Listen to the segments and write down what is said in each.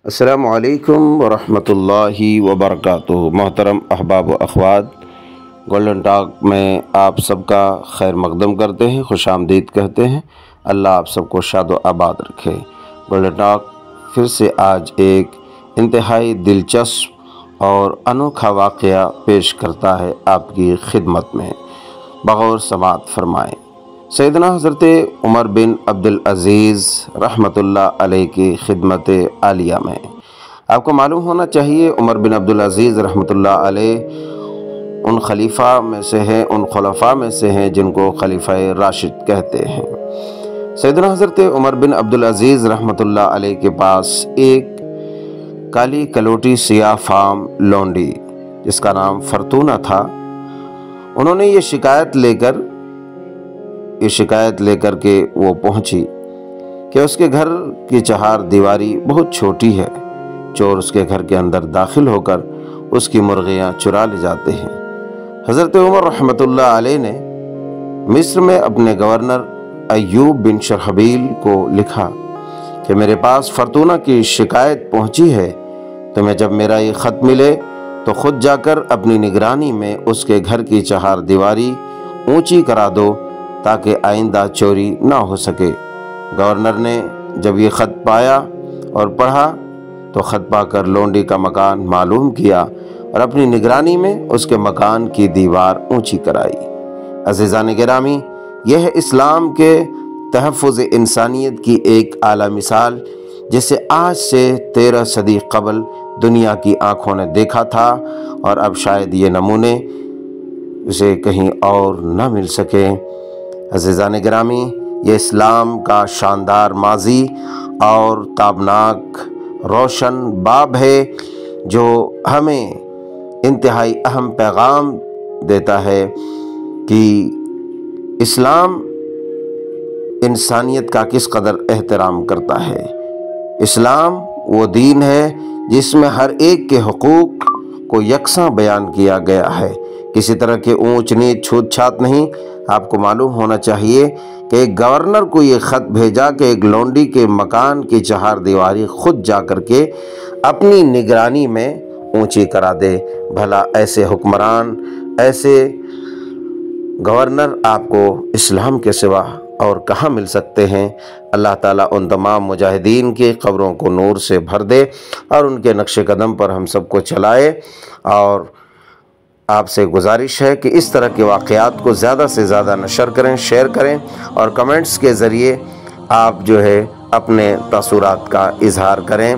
السلام علیکم ورحمۃ اللہ وبرکاتہ۔ محترم احباب و اخوات، گولڈن ٹاک میں آپ سب کا خیر مقدم کرتے ہیں، خوش آمدید کہتے ہیں۔ اللہ آپ سب کو شاد و آباد رکھے۔ گولڈن ٹاک پھر سے آج ایک انتہائی دلچسپ اور انوکھا واقعہ پیش کرتا ہے آپ کی خدمت میں، بغور سماعت فرمائیں۔ سیدنا حضرت عمر بن عبدالعزیز رحمۃ اللہ علیہ کی خدمت عالیہ میں آپ کو معلوم ہونا چاہیے، عمر بن عبدالعزیز رحمۃ اللہ علیہ ان خلیفہ میں سے ہیں، ان خلفاء میں سے ہیں جن کو خلیفہ راشد کہتے ہیں۔ سیدنا حضرت عمر بن عبدالعزیز رحمۃ اللہ علیہ کے پاس ایک کالی کلوٹی سیاہ فام لونڈی جس کا نام فرتونہ تھا، انہوں نے یہ شکایت لے کر کے وہ پہنچی کہ اس کے گھر کی چہار دیواری بہت چھوٹی ہے، چور اس کے گھر کے اندر داخل ہو کر اس کی مرغیاں چرا لے جاتے ہیں۔ حضرت عمر رحمۃ اللہ علیہ نے مصر میں اپنے گورنر ایوب بن شرحبیل کو لکھا کہ میرے پاس فرتونہ کی شکایت پہنچی ہے، تمہیں جب میرا یہ خط ملے تو خود جا کر اپنی نگرانی میں اس کے گھر کی چہار دیواری اونچی کرا دو تاکہ آئندہ چوری نہ ہو سکے۔ گورنر نے جب یہ خط پایا اور پڑھا تو خط پا کر لونڈی کا مکان معلوم کیا اور اپنی نگرانی میں اس کے مکان کی دیوار اونچی کرائی۔ عزیزان گرامی، یہ ہے اسلام کے تحفظ انسانیت کی ایک اعلیٰ مثال، جسے آج سے 13 صدی قبل دنیا کی آنکھوں نے دیکھا تھا، اور اب شاید یہ نمونے اسے کہیں اور نہ مل سکے۔ عزیزان گرامی، یہ اسلام کا شاندار ماضی اور تابناک روشن باب ہے جو ہمیں انتہائی اہم پیغام دیتا ہے کہ اسلام انسانیت کا کس قدر احترام کرتا ہے۔ اسلام وہ دین ہے جس میں ہر ایک کے حقوق کو یکساں بیان کیا گیا ہے، کسی طرح کے اونچ نیچ چھوت چھات نہیں۔ آپ کو معلوم ہونا چاہیے کہ ایک گورنر کو یہ خط بھیجا کہ ایک لونڈی کے مکان کی چہار دیواری خود جا کر کے اپنی نگرانی میں اونچی کرا دے۔ بھلا ایسے حکمران، ایسے گورنر آپ کو اسلام کے سوا اور کہاں مل سکتے ہیں؟ اللہ تعالیٰ ان تمام مجاہدین کی قبروں کو نور سے بھر دے اور ان کے نقش قدم پر ہم سب کو چلائے۔ اور آپ سے گزارش ہے کہ اس طرح کے واقعات کو زیادہ سے زیادہ نشر کریں، شیئر کریں، اور کمنٹس کے ذریعے آپ اپنے تاثرات کا اظہار کریں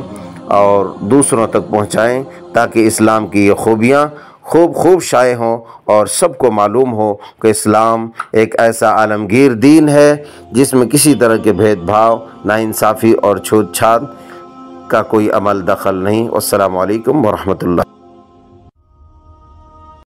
اور دوسروں تک پہنچائیں، تاکہ اسلام کی یہ خوبیاں خوب شائع ہوں اور سب کو معلوم ہو کہ اسلام ایک ایسا عالمگیر دین ہے جس میں کسی طرح کے بھید بھاؤ، ناانصافی اور چھوت چھات کا کوئی عمل دخل نہیں۔ السلام علیکم ورحمۃ اللہ۔